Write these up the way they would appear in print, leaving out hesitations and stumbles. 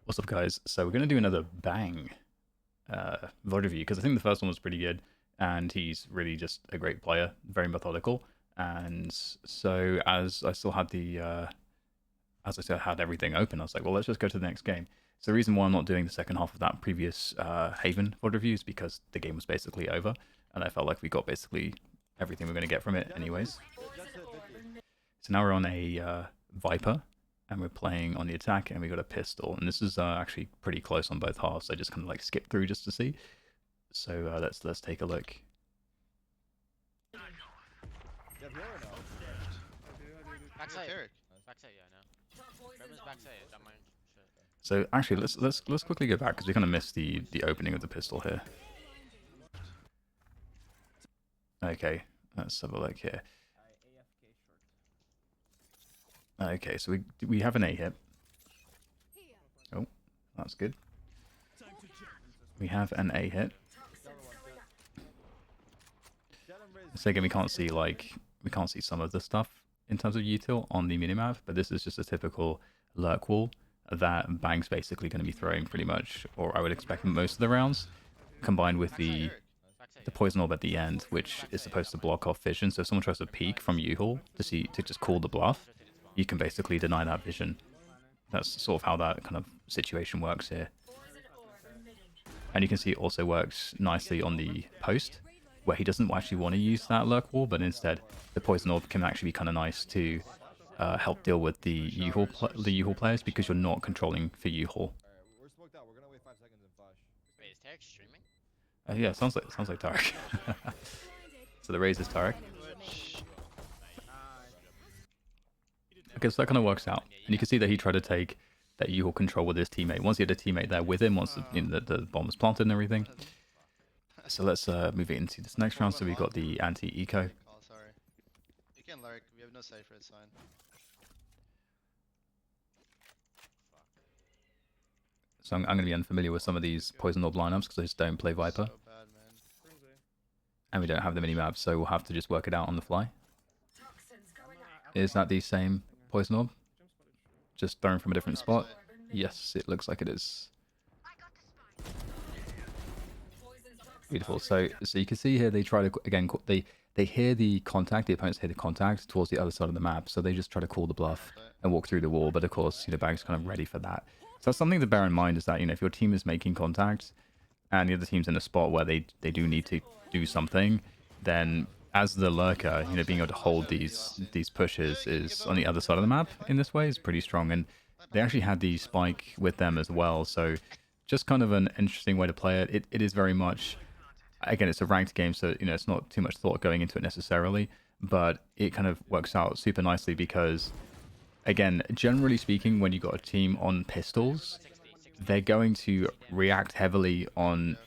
What's up, guys? So we're going to do another Bang VOD review because I think the first one was pretty good and he's really just a great player, very methodical. And so as I still had as I said, had everything open, I was like, well, let's just go to the next game. So the reason why I'm not doing the second half of that previous Haven VOD review is because the game was basically over and I felt like we got basically everything we're going to get from it anyways. So now we're on a Viper and we're playing on the attack and we got a pistol, and this is actually pretty close on both halves. I just kind of like skip through just to see. So let's take a look. Backside. Backside, yeah, I know. Gremlin's backside, that might shit. So actually, let's quickly go back because we kind of missed the opening of the pistol here. Okay, let's have a look here. Okay, so we have an A hit. Oh, that's good. We have an A hit. So again, we can't see some of the stuff in terms of util on the minimap, but this is just a typical lurk wall that Bang's basically going to be throwing pretty much, or I would expect most of the rounds, combined with the poison orb at the end, which is supposed to block off vision. So if someone tries to peek from U-Haul to just call the bluff, you can basically deny that vision. That's sort of how that kind of situation works here. And you can see it also works nicely on the post, where he doesn't actually want to use that lurk wall, but instead the poison orb can actually be kind of nice to help deal with the U-Haul players, because you're not controlling for U-Haul. We're smoked out. We're gonna wait 5 seconds and flash. Wait, is Tarek streaming? Yeah, sounds like Tarek. So the raise is Tarek. Okay, so that kind of works out, and you can see that he tried to take that U-Haul control with his teammate. Once he had a teammate there with him, once the bomb was planted and everything. So let's move it into this next round. So we've got the anti-eco. Oh, sorry. You can lurk. We have no cipher. It's fine. So I'm going to be unfamiliar with some of these poison orb lineups because I just don't play Viper. So bad, man. And we don't have the minimap, so we'll have to just work it out on the fly. Is that the same poison orb? Just thrown from a different spot? Yes, it looks like it is. Beautiful. So you can see here they try to, again, they hear the contact, the opponents hear the contact towards the other side of the map, so they just try to call the bluff and walk through the wall, but of course, Bag's kind of ready for that. So that's something to bear in mind, is that, if your team is making contact and the other team's in a spot where they do need to do something, then as the lurker, being able to hold these pushes is on the other side of the map in this way is pretty strong. And they actually had the spike with them as well, so just kind of an interesting way to play it. It is very much, again, it's a ranked game, so it's not too much thought going into it necessarily, but it kind of works out super nicely because, again, generally speaking, when you got a team on pistols, they're going to react heavily on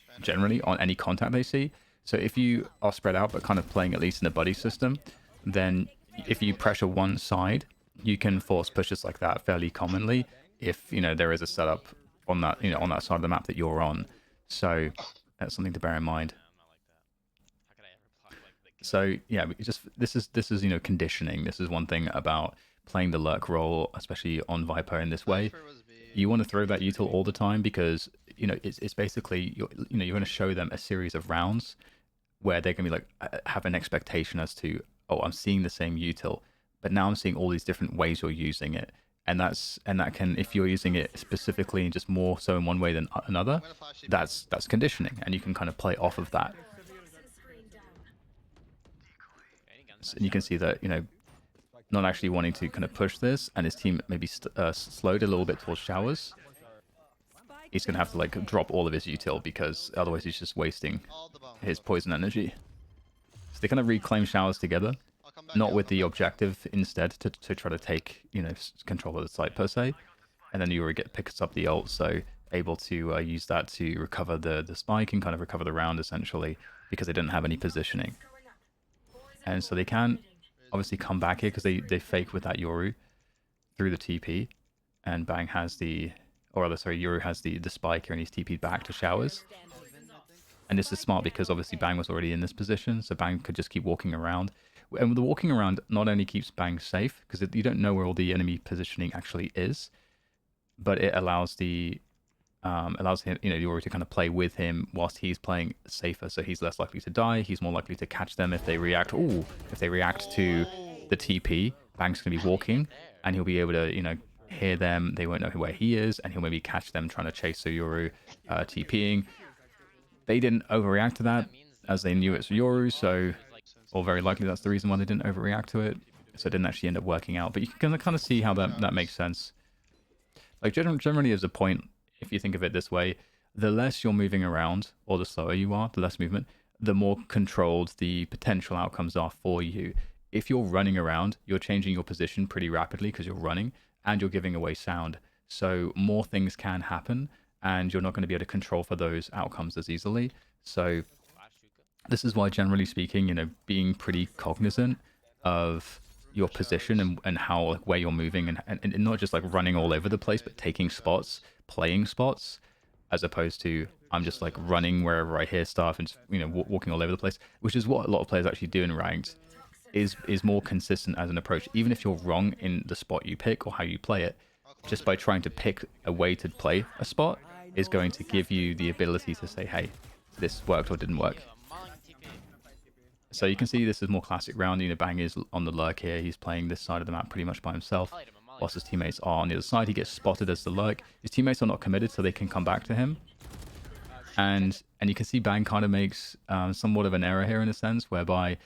any contact they see. So if you are spread out but kind of playing at least in a buddy system, then if you pressure one side, you can force pushes like that fairly commonly if there is a setup on that on that side of the map that you're on. So that's something to bear in mind. So yeah, this is conditioning. This is one thing about playing the lurk role, especially on Viper in this way. You want to throw that util all the time because it's basically you're going to show them a series of rounds where they're going to be like, have an expectation as to, oh, I'm seeing the same util, but now I'm seeing all these different ways you're using it, and that can, if you're using it specifically and just more so in one way than another, that's conditioning, and you can kind of play off of that. And you can see that not actually wanting to kind of push this, and his team maybe slowed a little bit towards showers. He's going to have to like drop all of his util because otherwise he's just wasting his poison energy. So they kind of reclaim showers together, not with the objective, instead to try to take control of the site per se. And then Yuri picks up the ult, so able to use that to recover the spike and kind of recover the round essentially, because they didn't have any positioning. And so they can obviously come back here because they fake with that Yoru through the TP, and Bang has the, or rather, sorry, Yoru has the spike here and he's TP'd back to showers. And this is smart because obviously Bang was already in this position, so Bang could just keep walking around. And the walking around not only keeps Bang safe, because you don't know where all the enemy positioning actually is, but it allows the allows him, Yoru to kind of play with him whilst he's playing safer. So he's less likely to die. He's more likely to catch them if they react. Ooh, if they react to the TP, Bang's going to be walking, and he'll be able to, hear them. They won't know where he is, and he'll maybe catch them trying to chase Yoru TPing. They didn't overreact to that, as they knew it's Yoru, so, or very likely that's the reason why they didn't overreact to it. So it didn't actually end up working out. But you can kind of see how that makes sense. Like, generally as a point, if you think of it this way, the less you're moving around, or the slower you are, the less movement, the more controlled the potential outcomes are for you. If you're running around, you're changing your position pretty rapidly because you're running, and you're giving away sound. So more things can happen, and you're not going to be able to control for those outcomes as easily. So this is why, generally speaking, being pretty cognizant of your position and how, like, where you're moving, and not just like running all over the place, but taking spots, playing spots, as opposed to I'm just like running wherever I hear stuff and walking all over the place, which is what a lot of players actually do in ranked. Is more consistent as an approach. Even if you're wrong in the spot you pick or how you play it, just by trying to pick a way to play a spot is going to give you the ability to say, hey, this worked or didn't work. So you can see this is more classic round. Bang is on the lurk here. He's playing this side of the map pretty much by himself, whilst his teammates are on the other side. He gets spotted as the lurk. His teammates are not committed, so they can come back to him. And you can see Bang kind of makes somewhat of an error here in a sense, whereby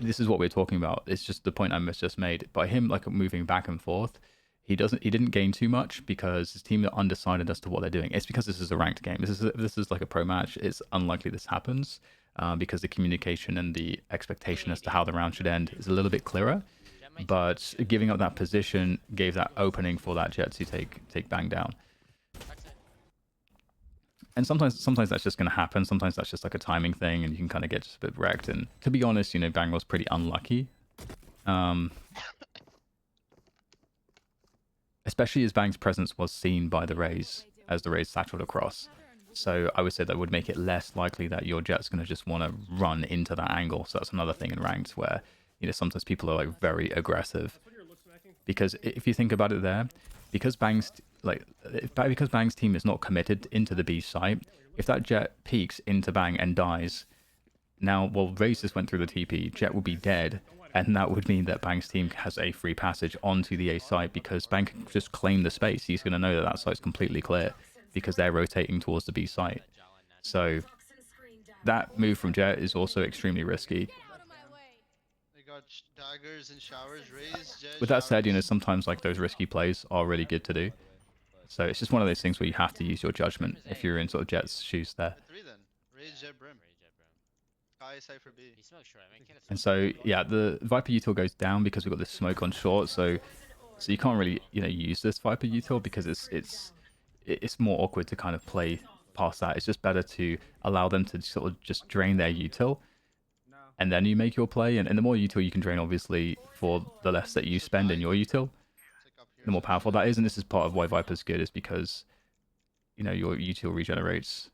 this is what we're talking about. It's just the point I just made. By him like moving back and forth, he didn't gain too much because his team are undecided as to what they're doing. It's because this is a ranked game. This is like a pro match. It's unlikely this happens because the communication and the expectation as to how the round should end is a little bit clearer. But giving up that position gave that opening for that Jet to take Bang down. And sometimes that's just going to happen. Sometimes that's just like a timing thing, and you can kind of get just a bit wrecked. And to be honest, Bang was pretty unlucky. Especially as Bang's presence was seen by the Rays as the Rays satcheled across. So I would say that would make it less likely that your Jet's going to just want to run into that angle. So that's another thing in ranked where, sometimes people are like very aggressive. Because if you think about it there, because Bang's team is not committed into the B site, if that Jet peeks into Bang and dies, now, Raze just went through the TP, Jet will be dead, and that would mean that Bang's team has a free passage onto the A site because Bang can just claim the space. He's going to know that site's completely clear because they're rotating towards the B site. So that move from Jet is also extremely risky. Daggers and showers, Raze, Jet, With that said, showers. sometimes like those risky plays are really good to do. So it's just one of those things where you have to use your judgment if you're in sort of Jet's shoes there. 3 then. Raze, Jet, Brim. Sky, Cypher, B. And so yeah, the Viper util goes down because we've got this smoke on short. So you can't really use this Viper util because it's more awkward to kind of play past that. It's just better to allow them to sort of just drain their util. And then you make your play, and the more util you can drain, obviously, for the less that you spend in your util, the more powerful that is. And this is part of why Viper's good, is because, your util regenerates.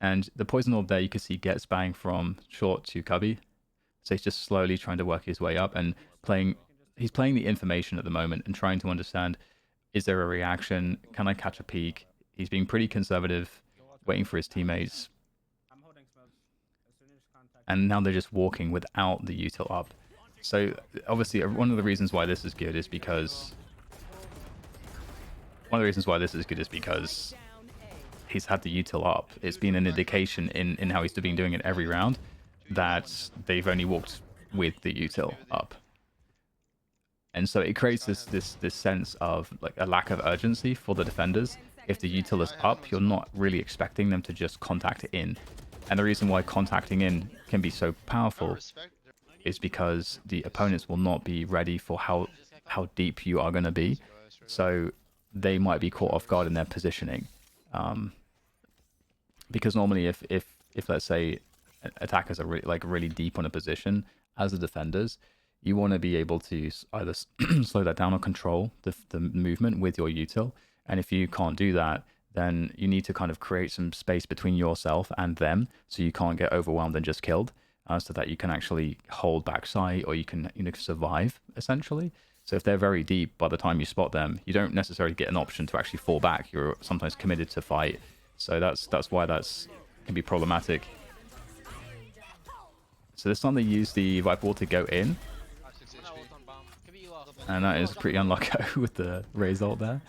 And the poison orb there, you can see, gets Bang from short to cubby. So he's just slowly trying to work his way up and he's playing the information at the moment and trying to understand, is there a reaction? Can I catch a peek? He's being pretty conservative, waiting for his teammates. And now they're just walking without the util up. So obviously one of the reasons why this is good is because he's had the util up. It's been an indication in how he's been doing it every round that they've only walked with the util up. And so it creates this sense of like a lack of urgency for the defenders. If the util is up, you're not really expecting them to just contact it in. And the reason why contacting in can be so powerful is because the opponents will not be ready for how deep you are going to be. So they might be caught off guard in their positioning. Because normally if let's say attackers are really deep on a position, as the defenders, you want to be able to either slow that down or control the movement with your util. And if you can't do that, then you need to kind of create some space between yourself and them, so you can't get overwhelmed and just killed, so that you can actually hold back sight, or you can survive, essentially. So if they're very deep, by the time you spot them, you don't necessarily get an option to actually fall back. You're sometimes committed to fight, So that's why can be problematic. So this time they use the Viper Wall to go in, 60 One HP. ult on bomb. Could be you off. and that is pretty unlucky with the Raze ult there.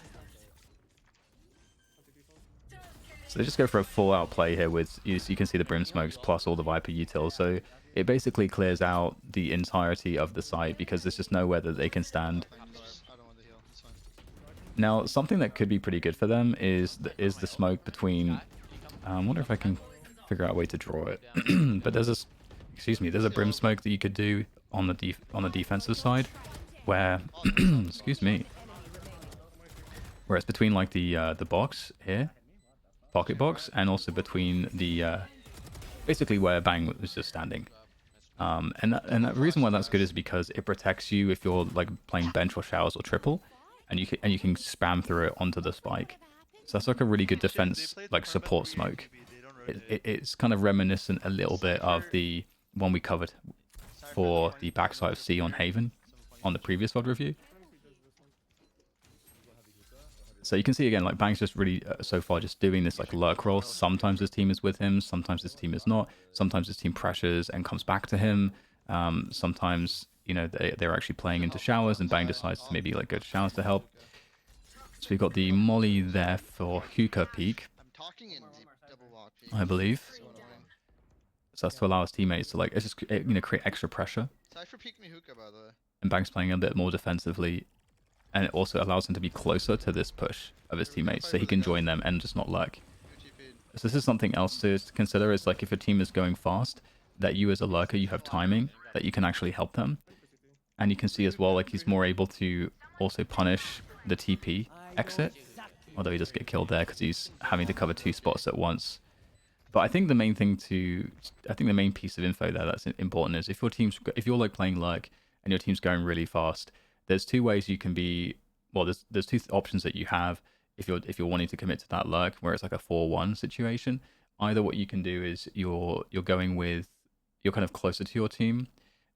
So they just go for a full-out play here with, you can see the Brim smokes plus all the Viper utils. So it basically clears out the entirety of the site because there's just nowhere that they can stand. I don't want to heal. It's fine. Now, something that could be pretty good for them is the smoke between... I wonder if I can figure out a way to draw it. But there's there's a Brim smoke that you could do on the defensive side, where excuse me, where it's between like the box here, pocket box, and also between the basically where Bang was just standing. And the reason why that's good is because it protects you if you're like playing bench or showers or triple, and you can spam through it onto the spike. So that's like a really good defense, like support smoke. It's kind of reminiscent a little bit of the one we covered for the backside of C on Haven on the previous VOD review. So you can see again, like Bang's just really so far just doing this like lurk role. Sometimes his team is with him, sometimes his team is not. Sometimes his team pressures and comes back to him. Sometimes, you know, they're actually playing into showers and Bang decides to maybe like go to showers to help. So we've got the molly there for hookah peak, I'm talking in double walk. I believe. So annoying. So that's to allow his teammates to like, it's just, you know, create extra pressure. Cypher peeked me hookah, by the way. And Bang's playing a bit more defensively, and it also allows him to be closer to this push of his teammates, so he can join them and just not lurk. So this is something else to consider, is like if your team is going fast, that you as a lurker, you have timing, that you can actually help them. And you can see as well, like he's more able to also punish the TP exit, although he does get killed there because he's having to cover 2 spots at once. But I think the main piece of info there that's important is if you're like playing lurk and your team's going really fast, there's 2 ways you can be. Well, there's 2 options that you have if you're wanting to commit to that lurk where it's like a 4-1 situation. Either what you can do is you're kind of closer to your team,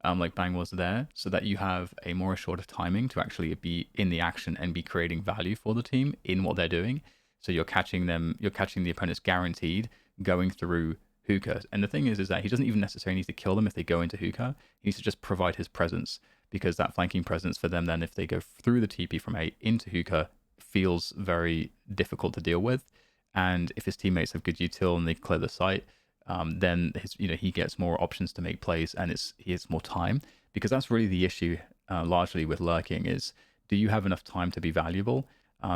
like Bang was there, so that you have a more assured timing to actually be in the action and be creating value for the team in what they're doing. So you're catching the opponents guaranteed going through hookah. And the thing is that he doesn't even necessarily need to kill them if they go into hookah. He needs to just provide his presence, because that flanking presence for them then, if they go through the TP from A into hookah, feels very difficult to deal with. And if his teammates have good util and they clear the site, then he gets more options to make plays, and he has more time, because that's really the issue largely with lurking is, do you have enough time to be valuable?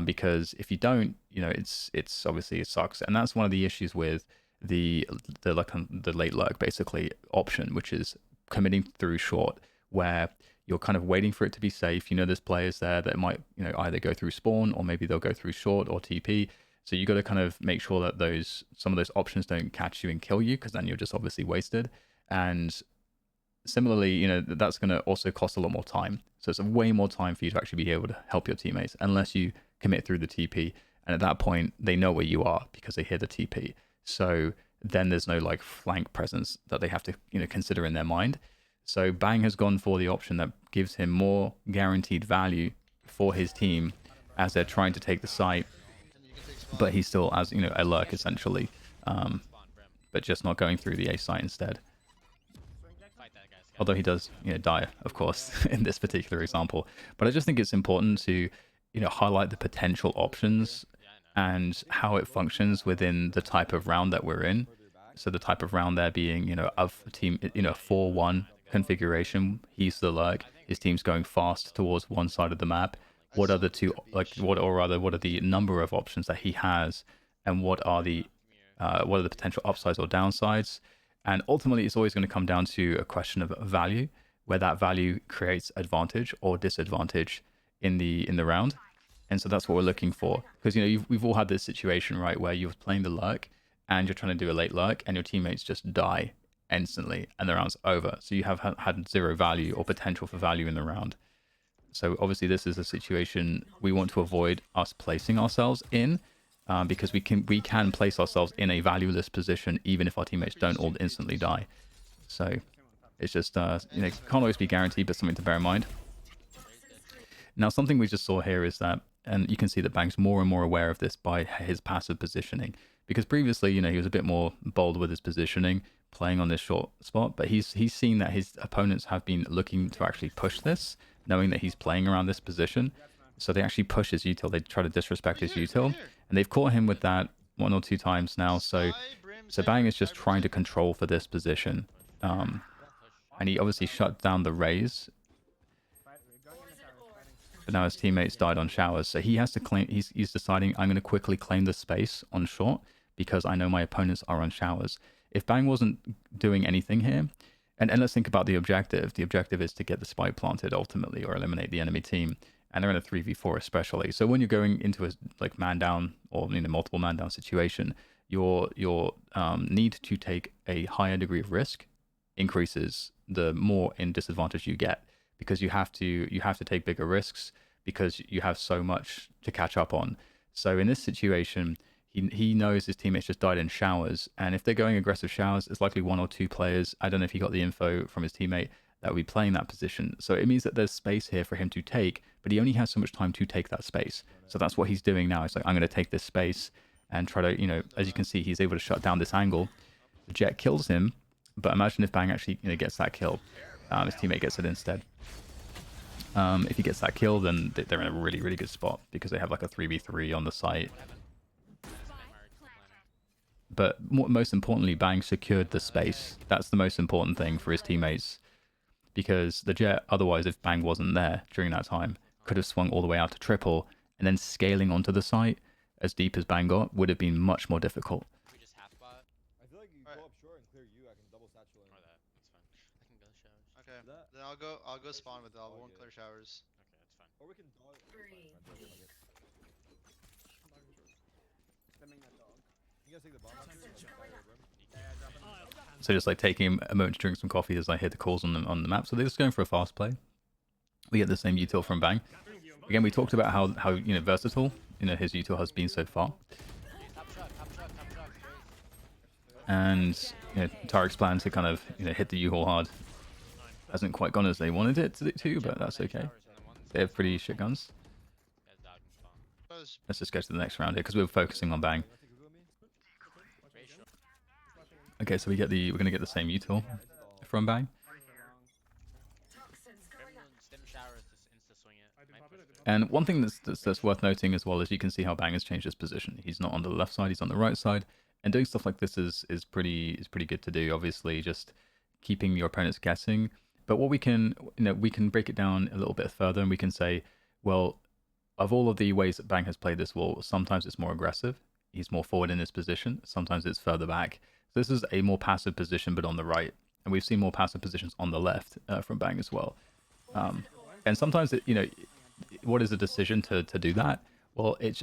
Because if you don't, it's obviously it sucks, and that's one of the issues with the late lurk basically option, which is committing through short, where you're kind of waiting for it to be safe. There's players there that might either go through spawn, or maybe they'll go through short or TP. So you got to kind of make sure that some of those options don't catch you and kill you, because then you're just obviously wasted. And similarly, that's going to also cost a lot more time. So it's way more time for you to actually be able to help your teammates, unless you commit through the TP. And at that point, they know where you are because they hear the TP. So then there's no like flank presence that they have to consider in their mind. So Bang has gone for the option that gives him more guaranteed value for his team as they're trying to take the site. But he's still as a lurk essentially, but just not going through the A site instead. Although he does die, of course, in this particular example. But I just think it's important to highlight the potential options and how it functions within the type of round that we're in. So the type of round there being of a team 4-1 configuration. He's the lurk. His team's going fast towards one side of the map. What are the what are the number of options that he has, and what are the potential upsides or downsides? And ultimately, it's always going to come down to a question of value, where that value creates advantage or disadvantage in the round. And so that's what we're looking for, because we've all had this situation, right, where you're playing the lurk and you're trying to do a late lurk, and your teammates just die instantly, and the round's over. So you have had 0 value or potential for value in the round. So obviously this is a situation we want to avoid us placing ourselves in, because we can place ourselves in a valueless position even if our teammates don't all instantly die. So it's just can't always be guaranteed, but something to bear in mind. Now, something we just saw here is that And you can see that Bang's more and more aware of this by his passive positioning. Because previously, you know, he was a bit more bold with his positioning, playing on this short spot. But he's seen that his opponents have been looking to actually push this, knowing that he's playing around this position. So they actually push his util. They try to disrespect his util. And they've caught him with that 1 or 2 times now. So Bang is just trying to control for this position. And he obviously shut down the raise. But now his teammates died on showers. So he has to claim, he's deciding, I'm going to quickly claim the space on short because I know my opponents are on showers. If Bang wasn't doing anything here, and let's think about the objective. The objective is to get the spike planted ultimately or eliminate the enemy team. And they're in a 3v4 especially. So when you're going into a like man down or multiple man down situation, your need to take a higher degree of risk increases the more in disadvantage you get, because you have to take bigger risks because you have so much to catch up on. So in this situation, he knows his teammates just died in showers, and if they're going aggressive showers, it's likely 1 or 2 players. I don't know if he got the info from his teammate that will be playing that position. So it means that there's space here for him to take, but he only has so much time to take that space. So that's what he's doing now. It's like, I'm going to take this space and try to, as you can see, he's able to shut down this angle. The Jet kills him, but imagine if Bang actually gets that kill. His teammate gets it instead. If he gets that kill, then they're in a really, really good spot because they have like a 3v3 on the site. But most importantly, Bang secured the space. That's the most important thing for his teammates. Because the Jet, otherwise, if Bang wasn't there during that time, could have swung all the way out to triple, and then scaling onto the site as deep as Bang got would have been much more difficult. We just half bot. I feel like you go up short and clear you. I can double satchel in. Or that. That's fine. I can go showers. Okay, That- then I'll go spawn with it. I won't clear showers. Okay, that's fine. Or we can dog. You guys take the bomb out here? So just like taking a moment to drink some coffee as I hear the calls on the map. So they're just going for a fast play. We get the same util from Bang. Again, we talked about how versatile his util has been so far. Top truck. And Tarek's plan to kind of hit the U-Haul hard hasn't quite gone as they wanted it to, but that's okay. They have pretty shit guns. Let's just go to the next round here because we're focusing on Bang. Okay, so we're gonna get the same util from Bang. And one thing that's worth noting as well is you can see how Bang has changed his position. He's not on the left side; he's on the right side. And doing stuff like this is pretty good to do. Obviously, just keeping your opponents guessing. But what we can break it down a little bit further, and we can say, well, of all of the ways that Bang has played this wall, sometimes it's more aggressive. He's more forward in his position. Sometimes it's further back. So this is a more passive position, but on the right. And we've seen more passive positions on the left from Bang as well. And sometimes what is a decision to do that? Well, it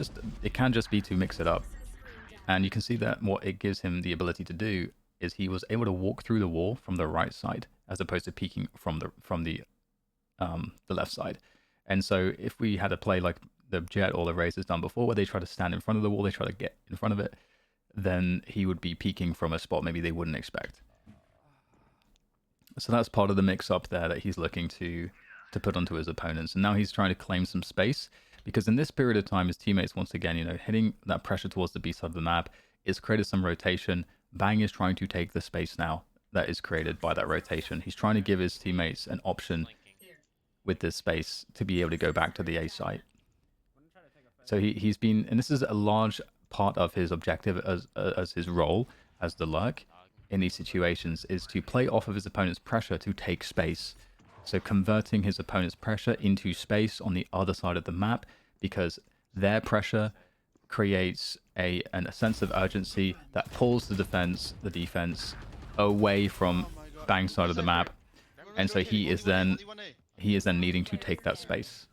can just be to mix it up. And you can see that what it gives him the ability to do is he was able to walk through the wall from the right side as opposed to peeking from the left side. And so if we had a play like the Jet or the Raze has done before, where they try to stand in front of the wall, they try to get in front of it, then he would be peeking from a spot maybe they wouldn't expect. So that's part of the mix-up there that he's looking to put onto his opponents. And now he's trying to claim some space, because in this period of time, his teammates, once again, hitting that pressure towards the B side of the map, is created some rotation. Bang is trying to take the space now that is created by that rotation. He's trying to give his teammates an option with this space to be able to go back to the A site. So he's been, and this is a large part of his objective as his role as the lurk in these situations, is to play off of his opponent's pressure to take space. So converting his opponent's pressure into space on the other side of the map, because their pressure creates a sense of urgency that pulls the defense away from Bang's side of the map, and so he is then needing to take that space.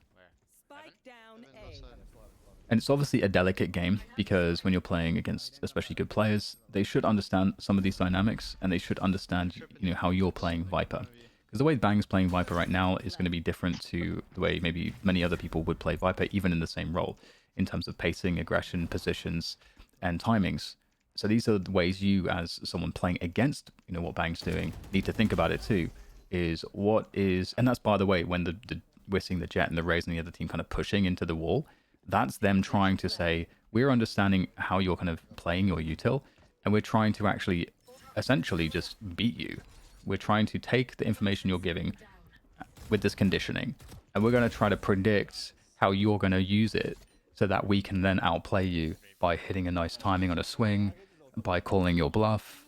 And it's obviously a delicate game, because when you're playing against especially good players, they should understand some of these dynamics, and they should understand how you're playing Viper. Because the way Bang's playing Viper right now is going to be different to the way maybe many other people would play Viper, even in the same role, in terms of pacing, aggression, positions, and timings. So these are the ways you, as someone playing against what Bang's doing, need to think about it too. And that's, by the way, when we're seeing the Jet and the Raze and the other team kind of pushing into the wall, that's them trying to say, we're understanding how you're kind of playing your util, and we're trying to actually essentially just beat you. We're trying to take the information you're giving with this conditioning, and we're going to try to predict how you're going to use it so that we can then outplay you by hitting a nice timing on a swing, by calling your bluff,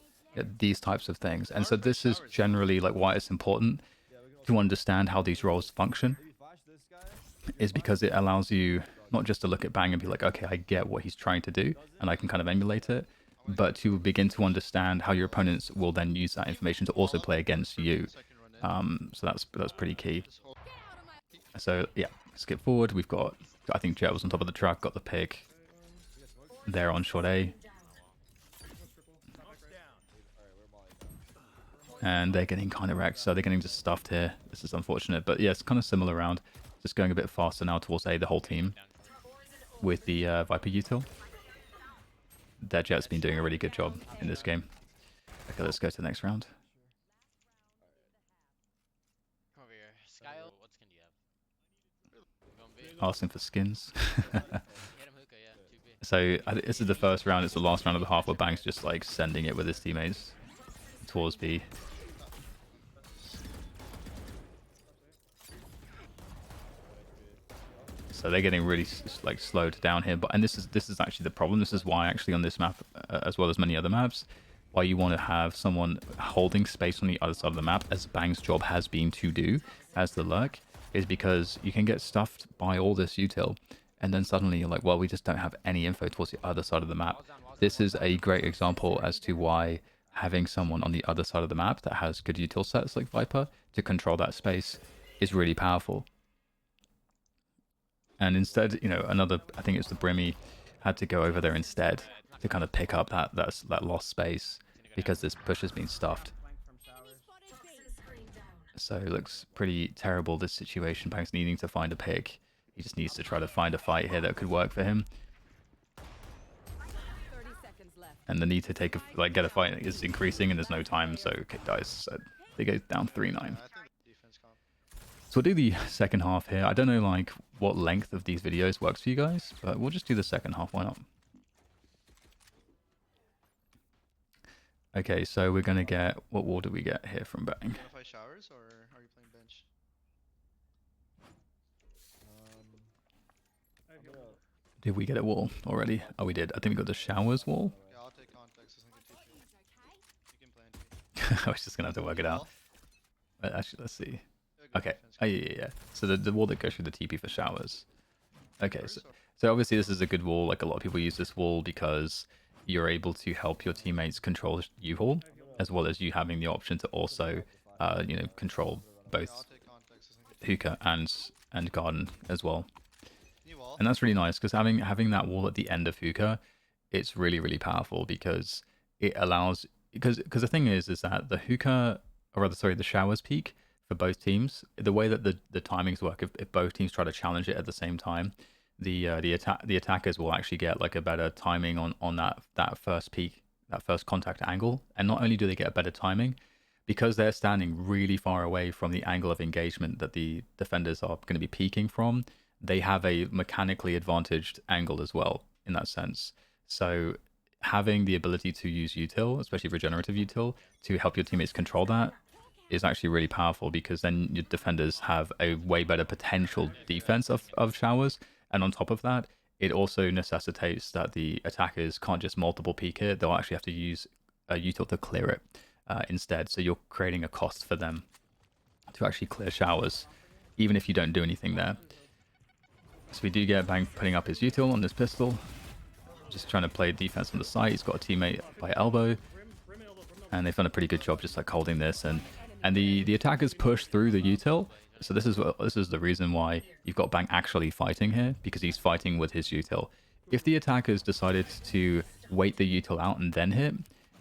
these types of things. And so this is generally like why it's important to understand how these roles function, Maybe flash this guy. is because it allows you not just to look at Bang and be like, okay, I get what he's trying to do and I can kind of emulate it, but to begin to understand how your opponents will then use that information to also play against you. So that's pretty key. So yeah, skip forward. We've got, I think Jet was on top of the truck, got the pick there on short A. And they're getting kind of wrecked, so they're getting just stuffed here. This is unfortunate, but yeah, it's kind of similar round. Just going a bit faster now towards A, the whole team, with the Viper util. Their Jet's been doing a really good job in this game. Okay, let's go to the next round. Come over here. Skyle, what skin do you have? Going B? Asking for skins. Get him hookah, yeah. 2B. So this is the first round. It's the last round of the half where Bang's just like sending it with his teammates towards B. So they're getting really like slowed down here, and this is actually the problem. This is why actually on this map, as well as many other maps, why you want to have someone holding space on the other side of the map, as Bang's job has been to do as the lurk, is because you can get stuffed by all this util, and then suddenly you're like, well, we just don't have any info towards the other side of the map. This is a great example as to why having someone on the other side of the map that has good util sets like Viper to control that space is really powerful. And instead, you know, I think it's the Brimmy, had to go over there instead to kind of pick up that lost space because this push has been stuffed. So it looks pretty terrible, this situation. Bang's needing to find a pick. He just needs to try to find a fight here that could work for him. And the need to get a fight is increasing, and there's no time, so okay, guys, so they go down 3-9. So we'll do the second half here. I don't know like what length of these videos works for you guys, but we'll just do the second half. Why not? Okay, so we're gonna get, what wall do we get here from Bang? You wanna fight showers or are you playing bench? Did we get a wall already? Oh, we did. I think we got the showers wall. Yeah, I'll take context. You can play in. I was just gonna have to work it out. But actually, let's see. Okay. Oh, yeah. So the wall that goes through the TP for showers. Okay, so obviously this is a good wall. Like a lot of people use this wall because you're able to help your teammates control U-Haul, as well as you having the option to also, you know, control both hookah and garden as well. And that's really nice because having that wall at the end of hookah, it's really powerful because it allows, because the thing is that the hookah, or rather sorry, the showers peak for both teams, the way that the timings work, if both teams try to challenge it at the same time, the attackers will actually get like a better timing on that first peak, that first contact angle. And not only do they get a better timing, because they're standing really far away from the angle of engagement that the defenders are going to be peeking from, they have a mechanically advantaged angle as well in that sense. So having the ability to use util, especially regenerative util, to help your teammates control that is actually really powerful, because then your defenders have a way better potential defense of showers. And on top of that, it also necessitates that the attackers can't just multiple peek it. They'll actually have to use a util to clear it instead. So you're creating a cost for them to actually clear showers, even if you don't do anything there. So we do get Bang putting up his util on this pistol. Just trying to play defense on the site. He's got a teammate by elbow. And they've done a pretty good job just like holding this. And the attackers push through the util. So this is the reason why you've got Bang actually fighting here, because he's fighting with his util. If the attackers decided to wait the util out and then hit,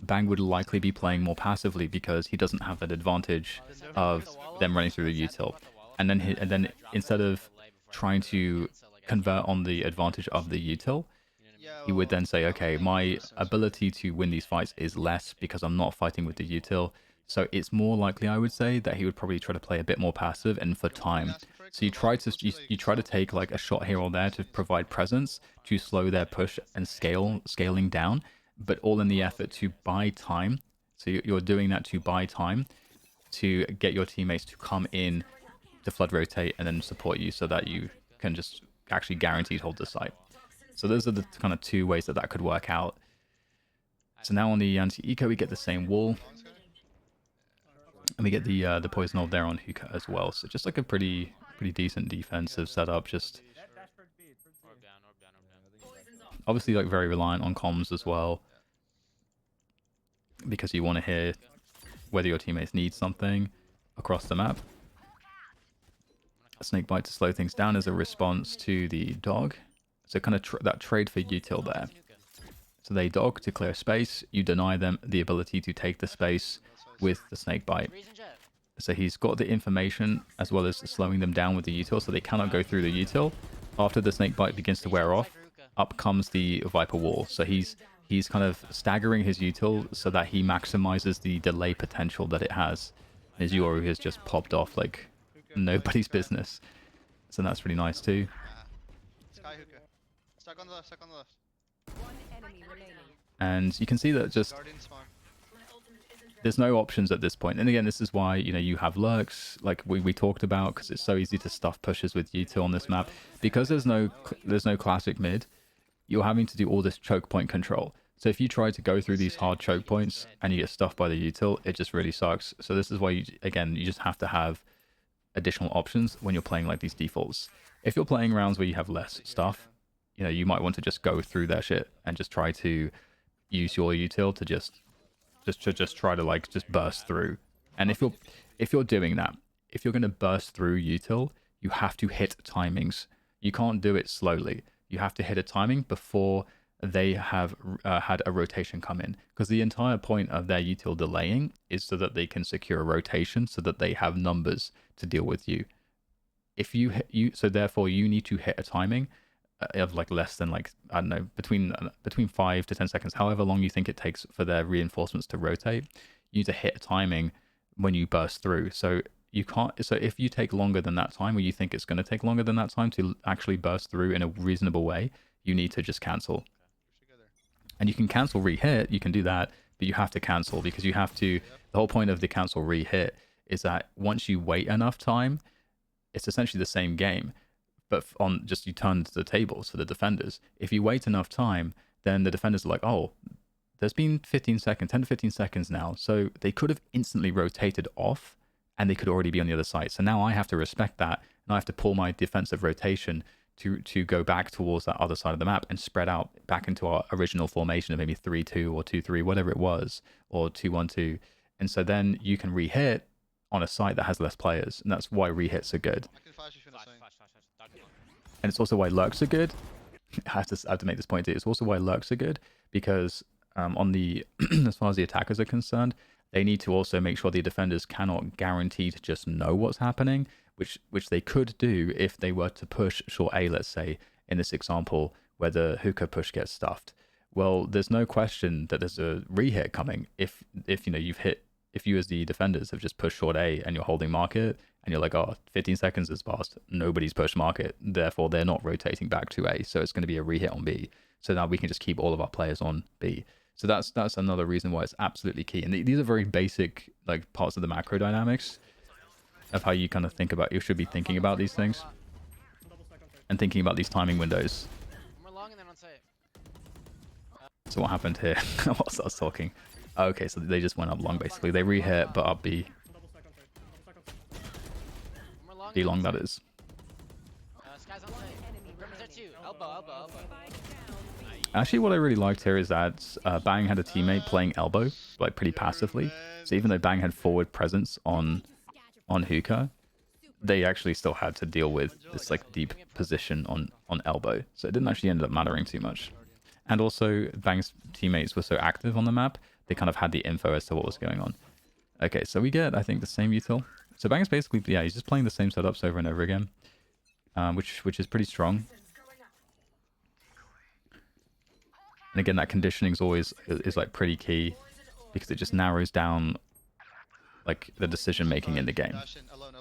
Bang would likely be playing more passively because he doesn't have that advantage of them running through the util. And then instead of trying to convert on the advantage of the util, he would then say, okay, my ability to win these fights is less because I'm not fighting with the util. So it's more likely, I would say, that he would probably try to play a bit more passive and for time. So you try to take like a shot here or there to provide presence to slow their push and scaling down, but all in the effort to buy time. So you're doing that to buy time to get your teammates to come in to flood rotate and then support you so that you can just actually guaranteed hold the site. So those are the kind of two ways that that could work out. So now on the anti-eco we get the same wall. And we get the poison orb there on Hookah as well. So just like a pretty decent defensive setup. Just Orb down, orb down, orb down. obviously like very reliant on comms as well. Because you want to hear whether your teammates need something across the map. A snake bite to slow things down as a response to the dog. So kind of that trade for util there. So they dog to clear space. You deny them the ability to take the space with the snake bite. So he's got the information as well as slowing them down with the util, so they cannot go through the util. After the snake bite begins to wear off, up comes the Viper wall. So he's kind of staggering his util so that he maximizes the delay potential that it has. His Yoru has just popped off like nobody's business. So that's pretty nice too. Sky hookah. Stuck on the left, stuck on the left. And you can see that just Guardian spawn. there's no options at this point. And again, this is why, you know, you have lurks like we talked about, because it's so easy to stuff pushes with util on this map. Because there's no classic mid, you're having to do all this choke point control. So if you try to go through these hard choke points and you get stuffed by the util, it just really sucks. So this is why you just have to have additional options when you're playing like these defaults. If you're playing rounds where you have less stuff, you know, you might want to just go through their shit and just try to use your util to just try to like just burst through. And if you're doing that, if you're going to burst through util, you have to hit timings. You can't do it slowly. You have to hit a timing before they have had a rotation come in, because the entire point of their util delaying is so that they can secure a rotation, so that they have numbers to deal with you. If so therefore you need to hit a timing of like less than like, I don't know, between 5 to 10 seconds, however long you think it takes for their reinforcements to rotate. You need to hit a timing when you burst through. So you can't, so if you take longer than that time, or you think it's going to take longer than that time to actually burst through in a reasonable way, you need to just cancel. And you can cancel re-hit, you can do that, but you have to cancel, because you have to, the whole point of the cancel re-hit is that once you wait enough time, it's essentially the same game, but on just you turn the tables for the defenders. If you wait enough time, then the defenders are like, oh, there's been 10 to 15 seconds now, so they could have instantly rotated off, and they could already be on the other side. So now I have to respect that, and I have to pull my defensive rotation to go back towards that other side of the map and spread out back into our original formation of maybe 3-2 or 2-3, whatever it was, or 2-1-2. And so then you can re-hit on a site that has less players, and that's why re-hits are good. I can flash if you're not saying. And it's also why lurks are good. I have to make this point too. It's also why lurks are good, because on the as far as the attackers are concerned, they need to also make sure the defenders cannot guarantee to just know what's happening, which they could do if they were to push short A, let's say, in this example, where the hookah push gets stuffed. Well, there's no question that there's a re-hit coming if you know if you as the defenders have just pushed short A and you're holding market, and you're like, oh, 15 seconds has passed, nobody's pushed market, therefore they're not rotating back to A, so it's going to be a re-hit on B. So now we can just keep all of our players on B. So that's another reason why it's absolutely key. And these are very basic like parts of the macro dynamics of how you kind of think about, you should be thinking about these things and thinking about these timing windows. So what happened here? Whilst I was talking. Okay, so they just went up long basically. They re-hit, but up B. D long, that is. Actually, what I really liked here is that Bang had a teammate playing elbow, like pretty passively. So even though Bang had forward presence on hookah, they actually still had to deal with this like deep position on elbow. So it didn't actually end up mattering too much. And also Bang's teammates were so active on the map, they kind of had the info as to what was going on. Okay, so we get, I think, the same util. So Bang's basically, yeah, he's just playing the same setups over and over again, which is pretty strong. And again, that conditioning is like pretty key, because it just narrows down like the decision making in the game. Alone.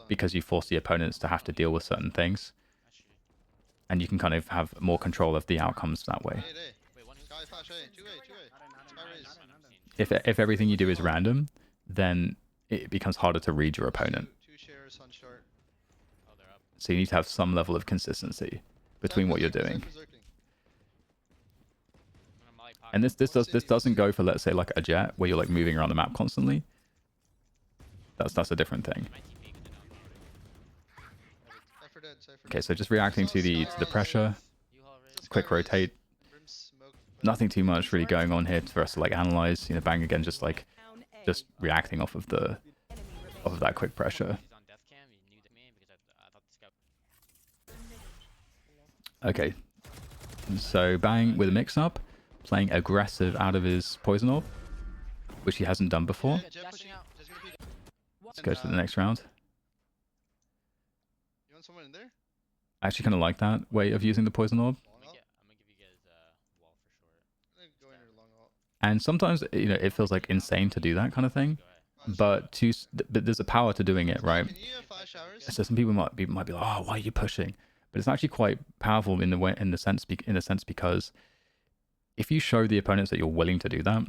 because you force the opponents to have to deal with certain things, Actually, and you can kind of have more control of the outcomes that way. wait, one Sky flash A. 2A. Sky raise. If everything you do is random, then it becomes harder to read your opponent. Two shares on short. Oh, they're up. So you need to have some level of consistency between what you're doing. I'm gonna molly pocket. And this doesn't go for, let's say, like a jet where you're like moving around the map constantly. That's a different thing. My TP, good to know. Cypher dead. Cypher Okay, so just reacting to the pressure, U-haul raise. quick rotate. Brim smoke. Nothing too much really going on here for us to like analyze. You know, bang again, just reacting off of that quick pressure. He's on death cam. You knew that man because I thought this guy. Okay, so bang with a mix-up, playing aggressive out of his poison orb, which he hasn't done before. Jet pushing out. Jet's gonna peek. Let's go to the next round. You want someone in there? I actually kind of like that way of using the poison orb. I'm gonna give you guys wall for short. I'm gonna go in here long alt. And sometimes, you know, it feels like insane to do that kind of thing, Go ahead. but there's a power to doing it, right? Can you have 5 showers? So some people might be like, oh, why are you pushing? But it's actually quite powerful in the sense because if you show the opponents that you're willing to do that,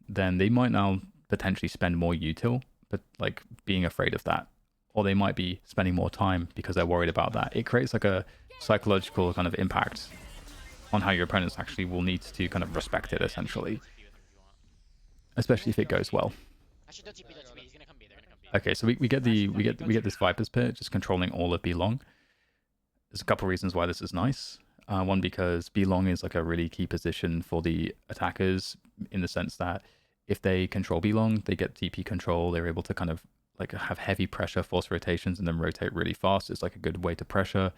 then they might now potentially spend more util, but like being afraid of that, or they might be spending more time because they're worried about that. It creates like a psychological kind of impact on how your opponents actually will need to kind of respect it, essentially, TP with him if you want. especially if it goes well. Actually, don't TP. He's gonna come B. They're gonna come B. Okay, so we get this Viper's Pit, just controlling all of B long. There's a couple reasons why this is nice. One, because B long is like a really key position for the attackers in the sense that if they control B long, they get TP control. They're able to kind of like have heavy pressure, force rotations, and then rotate really fast. It's like a good way to pressure.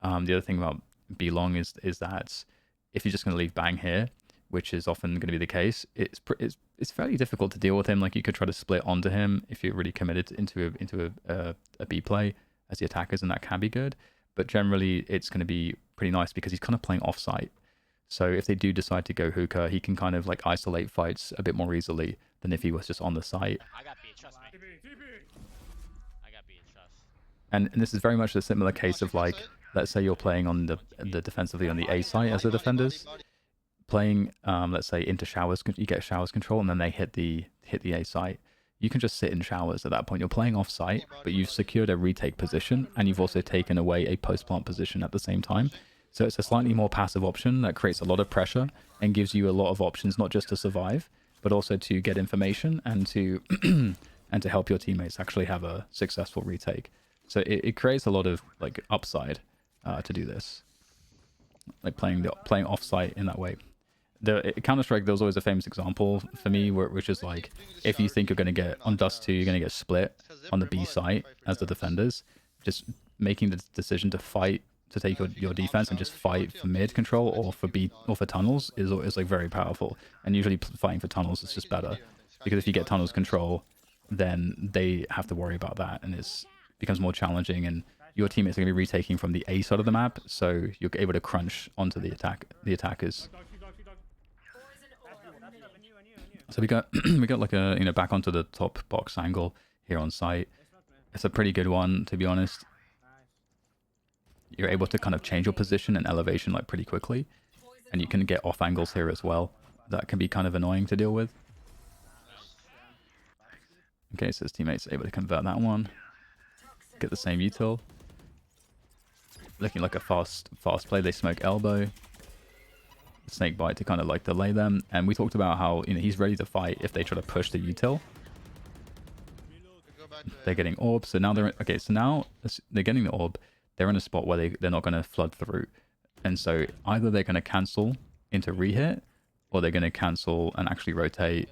The other thing about B long is that if you're just going to leave bang here, which is often going to be the case, it's fairly difficult to deal with him. Like you could try to split onto him if you're really committed into a B play as the attackers, and that can be good. But generally, it's going to be pretty nice because he's kind of playing off-site. So if they do decide to go hookah, he can kind of like isolate fights a bit more easily than if he was just on the site. I got B. Trust me. I got B. Trust. And this is very much a similar case of like, let's say you're playing on the defensively on the A site as the defenders, playing let's say into showers, you get showers control, and then they hit the A site. You can just sit in showers at that point. You're playing off site, but you've secured a retake position, and you've also taken away a post plant position at the same time. So it's a slightly more passive option that creates a lot of pressure and gives you a lot of options, not just to survive, but also to get information and to and to help your teammates actually have a successful retake. So it creates a lot of like upside to do this, like playing off-site in that way. Counter-Strike, there was always a famous example for me, which is like, if you think you're going to get on Dust 2, you're going to get split on the B site as the defenders, just making the decision to fight, to take your defense and just fight for mid control or for B or for tunnels is like very powerful. And usually fighting for tunnels is just better, because if you get tunnels control, then they have to worry about that, and it becomes more challenging, and your teammates are going to be retaking from the A side of the map, so you're able to crunch onto the attackers. So we got like a, you know, back onto the top box angle here on site. It's a pretty good one, to be honest. You're able to kind of change your position and elevation like pretty quickly, and you can get off angles here as well. That can be kind of annoying to deal with. Okay, so his teammates are able to convert that one. Get the same util. Looking like a fast play. They smoke elbow. Snake bite to kind of like delay them, and we talked about how, you know, he's ready to fight if they try to push the util. They're getting orb, so now they're okay. So now they're getting the orb. They're in a spot where they're not going to flood through, and so either they're going to cancel into rehit, or they're going to cancel and actually rotate.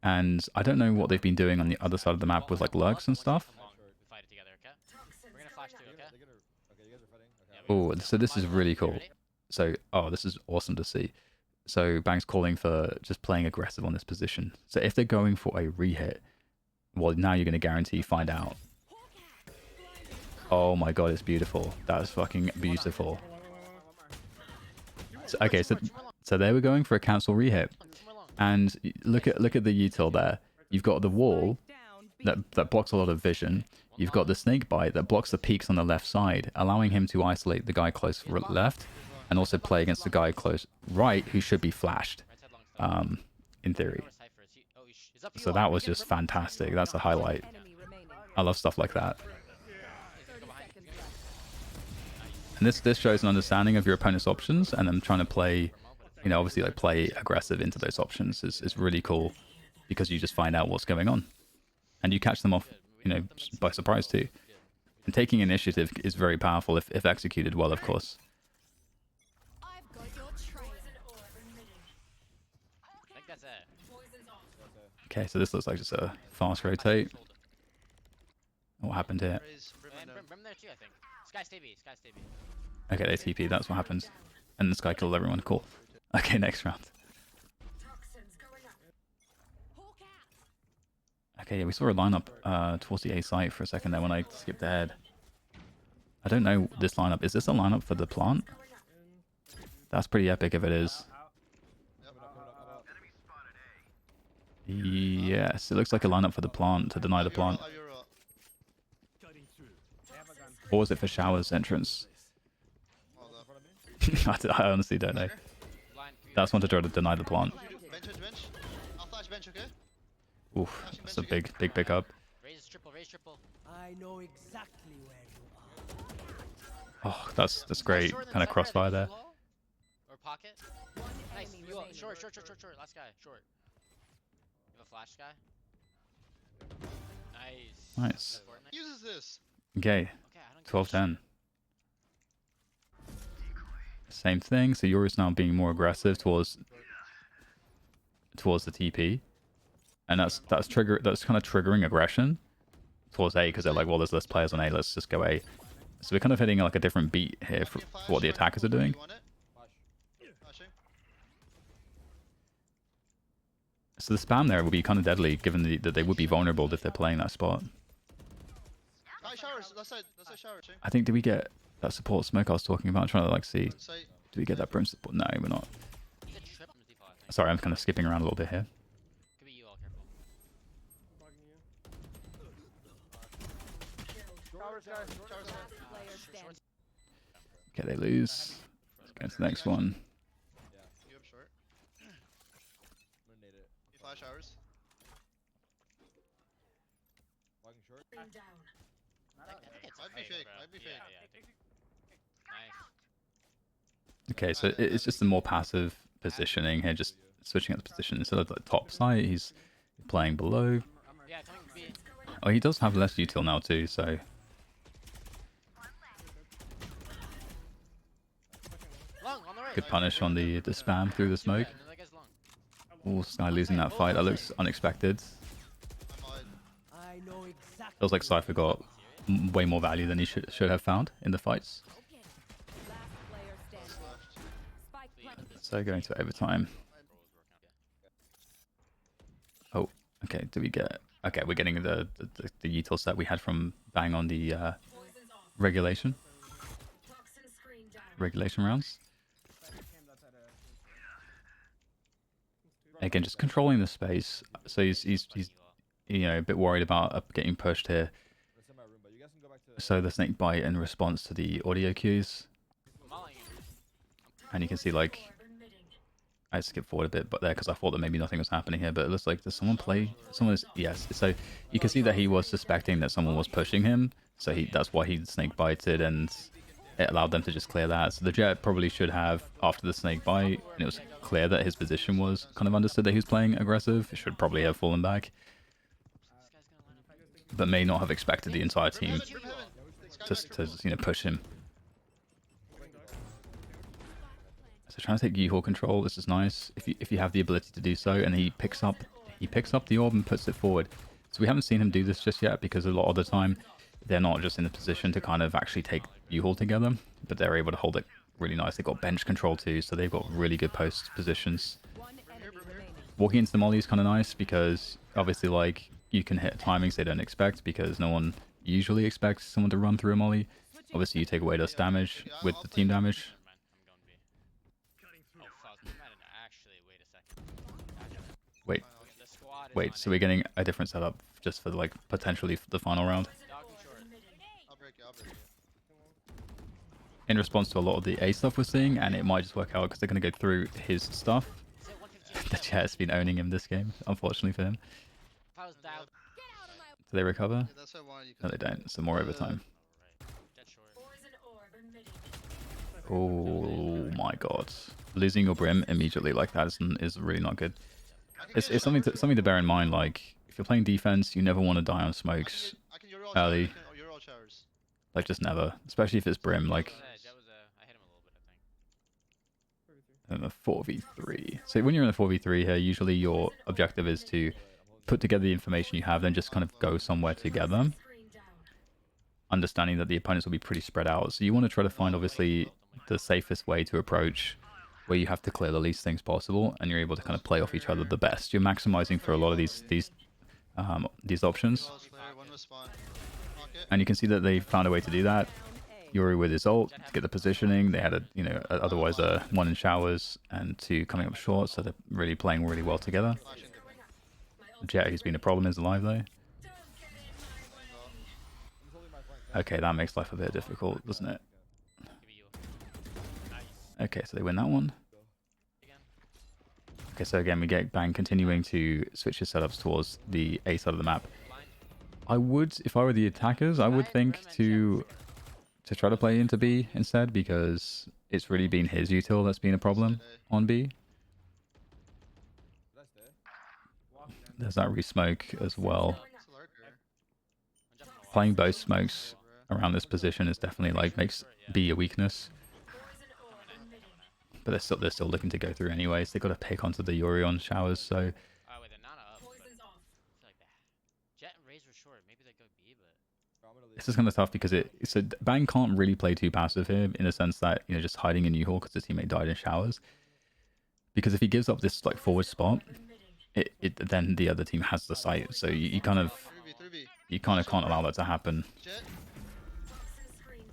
And I don't know what they've been doing on the other side of the map with like lurks and stuff. We fight it together, okay? We're gonna flash too, okay? Okay, you guys are fighting? Okay. Oh, so this is really cool. So, oh, this is awesome to see. So Bang's calling for just playing aggressive on this position. So if they're going for a rehit, well, now you're going to guarantee find out. Oh my god, it's beautiful. That is fucking beautiful. So, okay, so they were going for a cancel rehit. And look at the util there. You've got the wall that blocks a lot of vision. you've got the snake bite that blocks the peaks on the left side, allowing him to isolate the guy close left, and also play against the guy close right, who should be flashed, Right side long stuff. in theory. Over Cypher. Is he- oh, he's up So you, that was just fantastic. That's a highlight. I love stuff like that. Go behind you. And this shows an understanding of your opponent's options, and them trying to play, you know, obviously like play aggressive into those options is really cool, because you just find out what's going on, and you catch them off, you know, by surprise too. And taking initiative is very powerful if executed well, of course. I've got your trail. I think that's it. Okay, so this looks like just a fast rotate. What happened here? Raise Brim And window. Brim there too, I think. Sky stay B. Sky stay B. Okay, they TP, that's what happens. And this guy killed everyone, cool. Okay, next round. Hawk out. Okay, yeah, we saw a lineup towards the A site for a second there when I skipped ahead. I don't know this lineup. Is this a lineup for the plant? That's pretty epic if it is. Yes, it looks like a lineup for the plant, to deny the plant. Or was it for Shower's entrance? I honestly don't know. Blind. That's one to try to deny the plant. Bench, bench. I'll flash bench, okay? Oof, that's a big pickup. Raise triple. Raise triple. I know exactly where you are. Oh, that's great. Short and Kind of Cypher, crossfire I there. think, low. Or pocket. Nice. enemy You all- remaining. short. Last guy. Short. You have a flash guy. Nice. Nice. Fortnite. Uses this. Okay, Okay, I don't give a 12-10. Same thing. So yours now being more aggressive towards the TP, and that's kind of triggering aggression towards A, because they're like, well, there's less players on A, let's just go A. So we're kind of hitting like a different beat here for what the attackers are doing. You want it? Flashing. So the spam there would be kind of deadly, given that they would be vulnerable if they're playing that spot. Guy showers. That's it shower. I think, did we get that support smoke I was talking about? I'm trying to like see, Say, do we get that brim support? No, we're not. He's a trip from default, I think. Sorry, I'm kind of skipping around a little bit here. Could be you all, careful. Showers, guys. showers. Last player standing. Okay, they lose. Let's go to the next one. You up short. I'm gonna nade it. You flash showers. Walking short. I think it's Might be okay, fake, bro. might be Yeah, fake. yeah, I think- Nice. Okay, so it's just a more passive positioning here, just switching up the position. Instead of the top side, he's playing below. Yeah, coming B. Oh, he does have less util now too, so Long, on the right. good punish on the spam through the smoke. Yeah, another guy's long. Oh, Sky losing that fight. That looks unexpected. I'm on. I know exactly. Feels like Cypher got way more value than he should have found in the fights. Okay. Last player standing. Left. Spike planted. So going to overtime. Oh, okay. Do we get? Okay, we're getting the util set we had from Bang on the regulation rounds. Again, just controlling the space. So he's you know, a bit worried about getting pushed here. That's in my room, but you guys can go back to. So the snake bite in response to the audio cues, I'm mauling you. and you can see like I skipped forward a bit, but there because I thought that maybe nothing was happening here. But it looks like does someone play? Someone is, yes. So you can see that he was suspecting that someone was pushing him. So that's why he snake bited, and it allowed them to just clear that. So the Jet probably should have, after the snake bite, and it was clear that his position was kind of understood that he was playing aggressive, it should probably have fallen back, This guy's gonna line up. but may not have expected the entire Brim team heaven, Brim heaven. Sky just back to triple. you know, push him. So trying to take U-Haul control, this is nice if you have the ability to do so, and he picks up the orb and puts it forward. So we haven't seen him do this just yet, because a lot of the time they're not just in a position to kind of actually take U-Haul together, but they're able to hold it really nice. They've got bench control too, so they've got really good post positions. One enemy remaining. Walking into the molly is kind of nice, because obviously like you can hit timings they don't expect, because no one usually expects someone to run through a molly. Obviously you take away less damage with the team damage. Never mind, I'm going B. Oh fuck, we might have actually wait a second. Wait, The squad is wait, on so A. we're getting a different setup just for like potentially the final round. Dogging short. in response to a lot of the A stuff we're seeing, and it might just work out because they're going to go through his stuff. Is it 115? The chat's been owning him this game, unfortunately for him. If I was dialed. Do they recover? Yeah, that's what I wanted you No, they don't. So more overtime. Alright. Jet short. Oh my god. Losing your brim immediately like that is really not good. It's something to bear in mind. Like, if you're playing defense, you never want to die on smokes I can Euro early. showers, I can Euro showers. Like, just never. Especially if it's brim. Like, Jet was I hit him a little bit, I think. in a 4v3. So when you're in a 4v3 here, usually your objective is to put together the information you have, then just kind of go somewhere together, understanding that the opponents will be pretty spread out. So you want to try to find, obviously, the safest way to approach, where you have to clear the least things possible, and you're able to kind of play off each other the best. You're maximizing for a lot of these options, Close clear, one was spawn. Pocket. and you can see that they found a way to do that. Yuri with his ult to get the positioning. They had otherwise a 1 in showers and 2 coming up short, so they're really playing really well together. Flashing. Jet, who's been a problem, is alive though. I'm holding my flank. Okay, that makes life a bit difficult, doesn't it? Give me you. Nice. Okay, so they win that one. Again. Okay, so again, we get Bang continuing to switch his setups towards the A side of the map. Blind. I would, if I were the attackers, I would think to try to play into B instead, because it's really been his util that's been a problem on B. Did I stay? There's that re-smoke as well. It's a lurker. I'm jumping a wall. Playing both smokes around this position is definitely like makes B a weakness. But they're still looking to go through anyways. They got to pick onto the Yorion showers, so Oh wait, they're not up. But I feel like that. Jet and Raze were short. Maybe they go B, but I'm gonna leave. this is kind of tough because so Bang can't really play too passive here in a sense that, you know, just hiding in U-Haul because his teammate died in showers. Because if he gives up this like forward spot, then the other team has the site. So you kind of 3v. can't allow that to happen. Jet.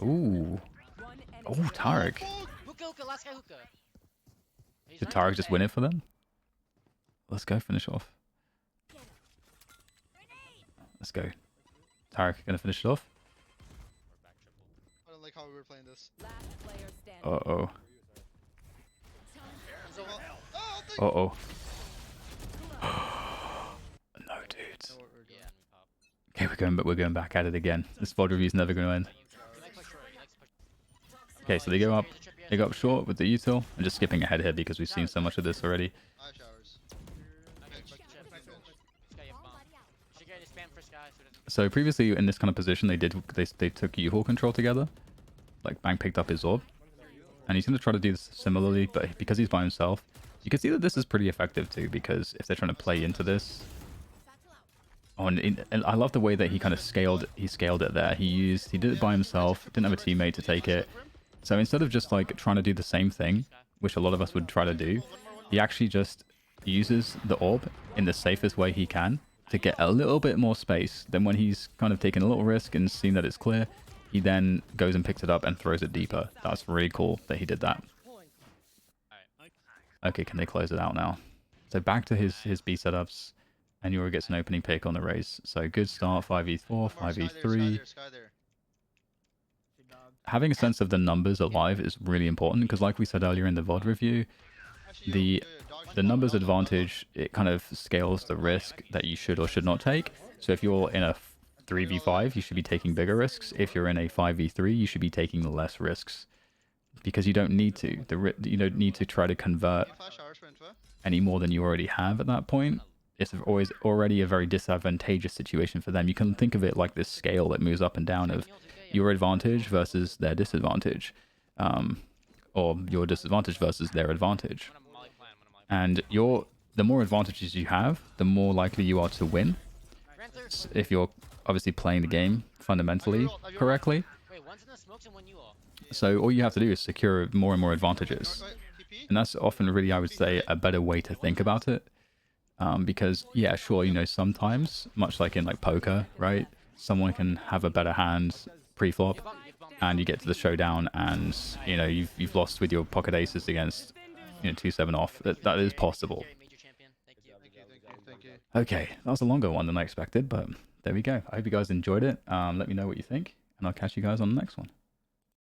Ooh. Oh, Tarek. Hookah, last guy hookah. He's Did running Tarek just away. win it for them? Let's go finish off. Let's go. Tarek gonna finish it off. Or back triple. I don't like how we were playing this. Last player standing. Uh-oh. Oh, thank Uh-oh. No, dudes. No, we're good. Yeah, and we pop. Okay, we're going back at it again. This VOD review's never gonna end. He likes push short. He likes push. Okay, so they go up. They go up short with the util. I'm just skipping ahead here because we've seen so much of this already. I have showers. Okay, Back Jet, to back bench. This guy have bomb. Should get a spam for Sky so it doesn't. So previously in this kind of position, they took U-Haul control together. Like Bang picked up his orb, and he's gonna try to do this similarly, but because he's by himself, you can see that this is pretty effective too. Because if they're trying to play into this, oh, and I love the way that he kind of scaled it there. He did it by himself, didn't have a teammate to take it. So instead of just like trying to do the same thing, which a lot of us would try to do, he actually just uses the orb in the safest way he can to get a little bit more space. Then when he's kind of taken a little risk and seen that it's clear, he then goes and picks it up and throws it deeper. That's really cool that he did that. Okay, can they close it out now? So back to his B setups, and Yuri gets an opening pick on the race. So good start, 5v4, More Sky 5v3. Sky there. Having a sense of the numbers alive is really important because, like we said earlier in the VOD review, Actually, the numbers advantage, it kind of scales the risk that you should or should not take. So if you're in a 3v5, you should be taking bigger risks. If you're in a 5v3, you should be taking less risks because you don't need to. You don't need to try to convert Flash showers for info. any more than you already have at that point. It's always already a very disadvantageous situation for them. You can think of it like this scale that moves up and down of your advantage versus their disadvantage, or your disadvantage versus their advantage. I'm gonna molly plan. I'm gonna molly And the more advantages you have, the more likely you are to win. Ran third. If you're obviously playing the game fundamentally correctly. Wait, one's in the smokes and one you all. So all you have to do is secure more and more advantages. Right, TP. And that's often really, I would say, a better way to think about it. Because, yeah, sure, you know, sometimes, much like in like poker, right? Someone can have a better hand pre-flop, and you get to the showdown, and you know you've lost with your pocket aces against 2-7 off. That is possible. Major champion. Thank you. Thank you. Okay, that was a longer one than I expected, but there we go. I hope you guys enjoyed it. Let me know what you think, and I'll catch you guys on the next one.